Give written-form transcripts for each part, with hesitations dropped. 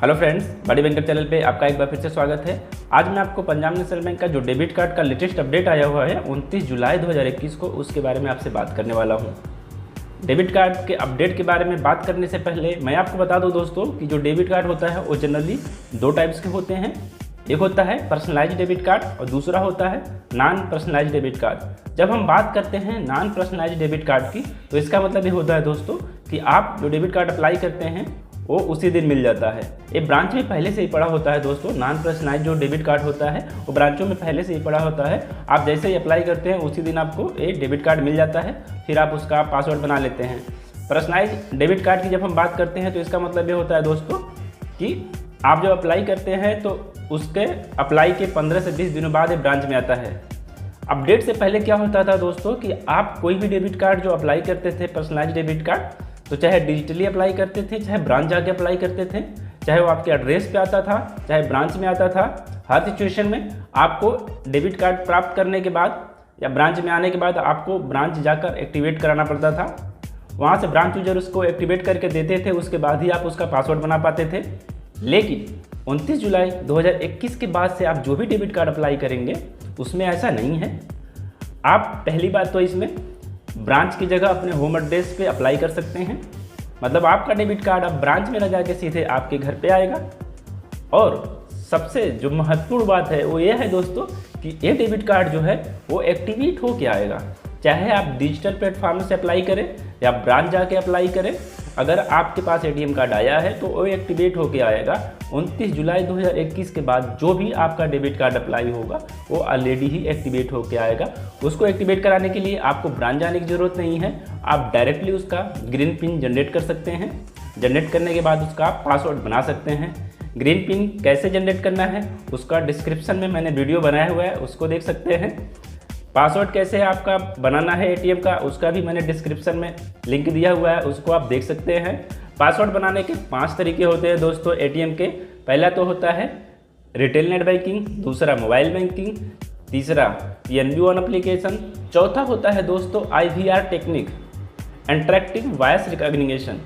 Hello friends, बड़ी banker channel पे आपका एक बार फिर से स्वागत है। आज मैं आपको पंजाब नेशनल बैंक का जो डेबिट कार्ड का लेटेस्ट अपडेट आया हुआ है 29 जुलाई 2021 को, उसके बारे में आपसे बात करने वाला हूँ। डेबिट कार्ड के अपडेट के बारे में बात करने से पहले मैं आपको बता दूं दोस्तों कि जो डेबिट कार्ड होता है वो जनरली दो टाइप्स के होते हैं। एक होता है पर्सनलाइज्ड डेबिट कार्ड और दूसरा होता है नॉन पर्सनलाइज्ड डेबिट कार्ड। जब हम बात करते हैं नॉन पर्सनलाइज्ड डेबिट कार्ड की, तो इसका मतलब ये होता है दोस्तों कि आप जो डेबिट कार्ड अप्लाई करते हैं वो उसी दिन मिल जाता है। ये ब्रांच में पहले से ही पड़ा होता है दोस्तों। नॉन पर्सनलाइज्ड जो डेबिट कार्ड होता है वो ब्रांचों में पहले से ही पड़ा होता है। आप जैसे ही अप्लाई करते हैं उसी दिन आपको ये डेबिट कार्ड मिल जाता है, फिर आप उसका पासवर्ड बना लेते हैं। पर्सनलाइज्ड डेबिट कार्ड की जब हम बात करते हैं तो इसका मतलब ये होता है दोस्तों कि आप जब अप्लाई करते हैं तो उसके अप्लाई के 15 से 20 दिनों बाद ये ब्रांच में आता है। अपडेट से पहले क्या होता था दोस्तों कि आप कोई भी डेबिट कार्ड जो अप्लाई करते थे पर्सनलाइज्ड डेबिट कार्ड, तो चाहे डिजिटली अप्लाई करते थे, चाहे ब्रांच जाके अप्लाई करते थे, चाहे वो आपके एड्रेस पे आता था, चाहे ब्रांच में आता था, हर सिचुएशन में आपको डेबिट कार्ड प्राप्त करने के बाद या ब्रांच में आने के बाद आपको ब्रांच जाकर एक्टिवेट कराना पड़ता था। वहाँ से ब्रांच यूजर उसको एक्टिवेट करके देते थे, उसके बाद ही आप उसका पासवर्ड बना पाते थे। लेकिन 29 जुलाई 2021 के बाद से आप जो भी डेबिट कार्ड अप्लाई करेंगे उसमें ऐसा नहीं है। आप पहली बात तो इसमें ब्रांच की जगह अपने होम एड्रेस पे अप्लाई कर सकते हैं। मतलब आपका डेबिट कार्ड अब ब्रांच में न जाके सीधे आपके घर पे आएगा। और सबसे जो महत्वपूर्ण बात है वो ये है दोस्तों कि ये डेबिट कार्ड जो है वो एक्टिवेट होके आएगा, चाहे आप डिजिटल प्लेटफॉर्म से अप्लाई करें या ब्रांच जाके अप्लाई करें। अगर आपके पास एटीएम कार्ड आया है तो वो एक्टिवेट होके आएगा। 29 जुलाई 2021 के बाद जो भी आपका डेबिट कार्ड अप्लाई होगा वो ऑलरेडी ही एक्टिवेट होके आएगा। उसको एक्टिवेट कराने के लिए आपको ब्रांच जाने की ज़रूरत नहीं है। आप डायरेक्टली उसका ग्रीन पिन जनरेट कर सकते हैं। जनरेट करने के बाद उसका पासवर्ड बना सकते हैं। ग्रीन पिन कैसे जनरेट करना है उसका डिस्क्रिप्शन में मैंने वीडियो बनाया हुआ है, उसको देख सकते हैं। पासवर्ड कैसे आपका बनाना है एटीएम का, उसका भी मैंने डिस्क्रिप्शन में लिंक दिया हुआ है, उसको आप देख सकते हैं। पासवर्ड बनाने के 5 तरीके होते हैं दोस्तों एटीएम के। पहला तो होता है रिटेल नेट बैंकिंग, दूसरा मोबाइल बैंकिंग, तीसरा PNB वन एप्लीकेशन, चौथा होता है दोस्तों IVR technique, interactive voice recognition.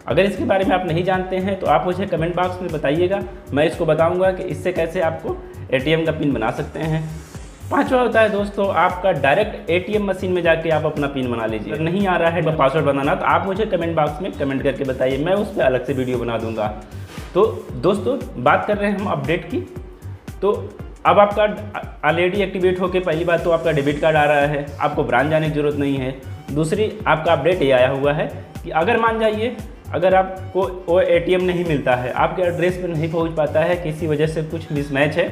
अगर इसके बारे में आप नहीं जानते हैं तो आप मुझे कमेंट बॉक्स में बताइएगा, मैं इसको बताऊंगा कि इससे कैसे आपको एटीएम का पिन बना सकते हैं। पांचवा होता है दोस्तों आपका डायरेक्ट एटीएम मशीन में जाके आप अपना पिन बना लीजिए। अगर नहीं आ रहा है पासवर्ड बनाना तो आप मुझे कमेंट बॉक्स में कमेंट करके बताइए, मैं उस पर अलग से वीडियो बना दूंगा। तो दोस्तों बात कर रहे हैं हम अपडेट की। तो अब आपका ऑलरेडी एक्टिवेट होके पहली बात तो आपका डेबिट कार्ड आ रहा है, आपको ब्रांच जाने की ज़रूरत नहीं है। दूसरी आपका अपडेट ये आया हुआ है कि अगर मान जाइए अगर आपको वो एटीएम नहीं मिलता है, आपके एड्रेस पर नहीं पहुँच पाता है, किसी वजह से कुछ मिसमैच है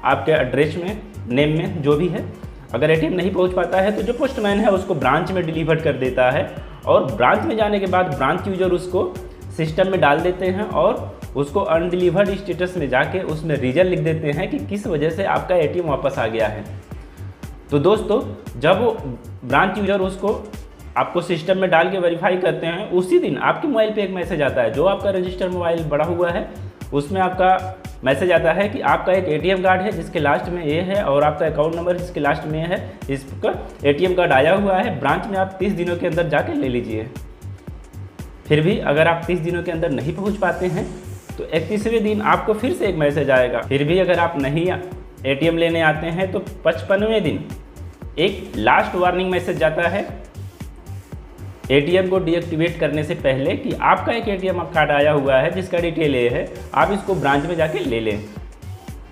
आपके एड्रेस में, नेम में, जो भी है, अगर एटीएम नहीं पहुंच पाता है तो जो पोस्टमैन है उसको ब्रांच में डिलीवर कर देता है। और ब्रांच में जाने के बाद ब्रांच यूजर उसको सिस्टम में डाल देते हैं और उसको अनडिलीवर्ड स्टेटस में जाके उसमें रीजन लिख देते हैं कि किस वजह से आपका एटीएम वापस आ गया है। तो दोस्तों जब वो ब्रांच यूजर उसको आपको सिस्टम में डाल के वेरीफाई करते हैं, उसी दिन आपके मोबाइल पे एक मैसेज आता है। जो आपका रजिस्टर मोबाइल बड़ा हुआ है उसमें आपका मैसेज आता है कि आपका एक एटीएम कार्ड है जिसके लास्ट में ये है और आपका अकाउंट नंबर जिसके लास्ट में है, इसका एटीएम कार्ड आया हुआ है, ब्रांच में आप 30 दिनों के अंदर जाके ले लीजिए। फिर भी अगर आप 30 दिनों के अंदर नहीं पहुंच पाते हैं तो 31वें दिन आपको फिर से एक मैसेज आएगा। फिर भी अगर आप नहीं एटीएम लेने आते हैं तो 55वें दिन एक लास्ट वार्निंग मैसेज जाता है एटीएम को डीएक्टिवेट करने से पहले कि आपका एक एटीएम कार्ड आया हुआ है जिसका डिटेल ये है, आप इसको ब्रांच में जाके ले लें।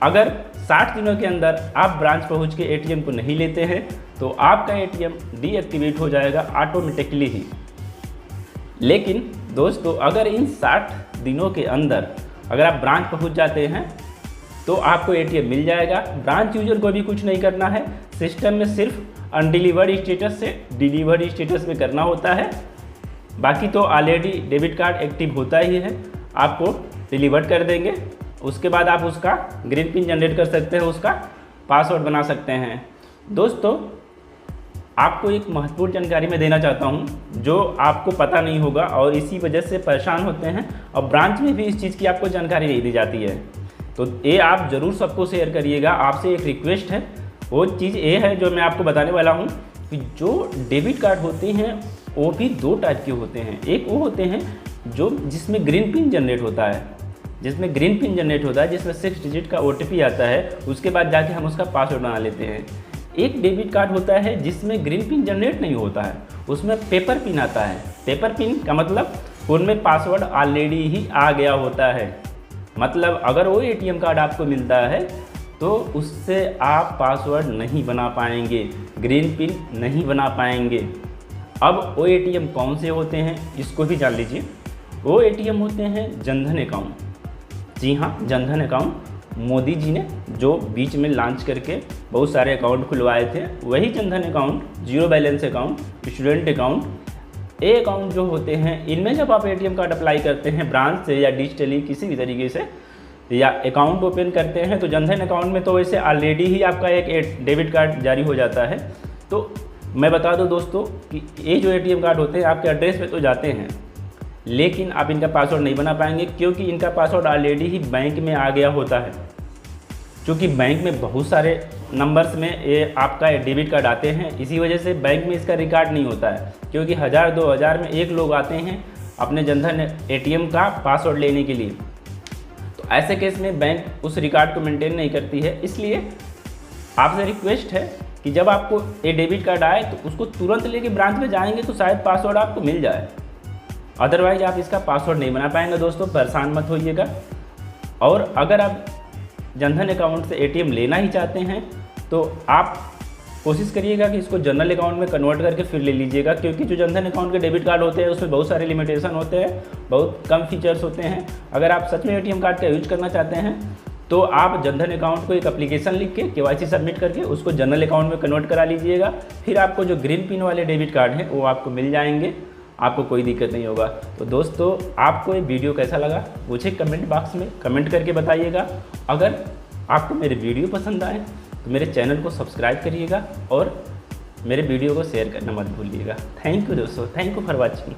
अगर 60 दिनों के अंदर आप ब्रांच पहुंच के एटीएम को नहीं लेते हैं तो आपका एटीएम डीएक्टिवेट हो जाएगा ऑटोमेटिकली ही। लेकिन दोस्तों अगर इन 60 दिनों के अंदर अगर आप ब्रांच पहुंच जाते हैं तो आपको एटीएम मिल जाएगा। ब्रांच यूजर को भी कुछ नहीं करना है, सिस्टम में सिर्फ अनडिलीवर्ड स्टेटस से डिलीवर्ड स्टेटस में करना होता है। बाकी तो ऑलरेडी डेबिट कार्ड एक्टिव होता ही है, आपको डिलीवर्ड कर देंगे। उसके बाद आप उसका ग्रीन पिन जनरेट कर सकते हैं, उसका पासवर्ड बना सकते हैं। दोस्तों आपको एक महत्वपूर्ण जानकारी मैं देना चाहता हूं जो आपको पता नहीं होगा और इसी वजह से परेशान होते हैं और ब्रांच में भी इस चीज़ की आपको जानकारी नहीं दी जाती है। तो ये आप ज़रूर सबको शेयर करिएगा। आपसे एक रिक्वेस्ट है, वो चीज़ ये है जो मैं आपको बताने वाला हूँ कि जो डेबिट कार्ड होते हैं वो भी दो टाइप के होते हैं। एक वो होते हैं जो जिसमें ग्रीन पिन जनरेट होता है, जिसमें ग्रीन पिन जनरेट होता है, जिसमें 6 डिजिट का OTP आता है, उसके बाद जाके हम उसका पासवर्ड बना लेते हैं। एक डेबिट कार्ड होता है जिसमें ग्रीन पिन जनरेट नहीं होता है, उसमें पेपर पिन आता है। पेपर पिन का मतलब उनमें पासवर्ड ऑलरेडी ही आ गया होता है। मतलब अगर वो ATM कार्ड आपको मिलता है तो उससे आप पासवर्ड नहीं बना पाएंगे, ग्रीन पिन नहीं बना पाएंगे। अब वो ATM कौन से होते हैं इसको भी जान लीजिए। वो ATM होते हैं जनधन अकाउंट। जी हाँ, जनधन अकाउंट मोदी जी ने जो बीच में लॉन्च करके बहुत सारे अकाउंट खुलवाए थे, वही Jan Dhan account, zero balance account, student account, ये अकाउंट जो होते हैं, इनमें जब आप ATM कार्ड अप्लाई करते हैं ब्रांच से या डिजिटली किसी भी तरीके से या अकाउंट ओपन करते हैं, तो जनधन अकाउंट में तो वैसे ऑलरेडी ही आपका एक डेबिट कार्ड जारी हो जाता है। तो मैं बता दूं दोस्तों कि ये जो ATM कार्ड होते हैं आपके एड्रेस पे तो जाते हैं, लेकिन आप इनका पासवर्ड नहीं बना पाएंगे क्योंकि इनका पासवर्ड ऑलरेडी ही बैंक में आ गया होता है। क्योंकि बैंक में बहुत सारे नंबर्स में ये आपका डेबिट कार्ड आते हैं, इसी वजह से बैंक में इसका रिकॉर्ड नहीं होता है। क्योंकि 1000-2000 में एक लोग आते हैं अपने जनधन ATM का पासवर्ड लेने के लिए, तो ऐसे केस में बैंक उस रिकॉर्ड को मेंटेन नहीं करती है। इसलिए आपसे रिक्वेस्ट है कि जब आपको ये डेबिट कार्ड आए तो उसको तुरंत लेके ब्रांच में जाएंगे तो शायद पासवर्ड आपको मिल जाए, अदरवाइज आप इसका पासवर्ड नहीं बना पाएंगे। दोस्तों परेशान मत होइएगा। और अगर आप जनधन अकाउंट से ATM लेना ही चाहते हैं तो आप कोशिश करिएगा कि इसको जनरल अकाउंट में कन्वर्ट करके फिर ले लीजिएगा, क्योंकि जो जनधन अकाउंट के डेबिट कार्ड होते हैं उसमें बहुत सारे लिमिटेशन होते हैं, बहुत कम फीचर्स होते हैं। अगर आप सच में ATM कार्ड का यूज करना चाहते हैं तो आप जनधन अकाउंट को एक एप्लीकेशन लिख के KYC सबमिट करके उसको जनरल अकाउंट में कन्वर्ट करा लीजिएगा। फिर आपको जो ग्रीन पिन वाले डेबिट कार्ड हैं वो आपको मिल जाएंगे, आपको कोई दिक्कत नहीं होगा। तो दोस्तों आपको ये वीडियो कैसा लगा मुझे कमेंट बॉक्स में कमेंट करके बताइएगा। अगर आपको मेरे वीडियो पसंद आए तो मेरे चैनल को सब्सक्राइब करिएगा और मेरे वीडियो को शेयर करना मत भूलिएगा। थैंक यू दोस्तों, थैंक यू फॉर वॉचिंग।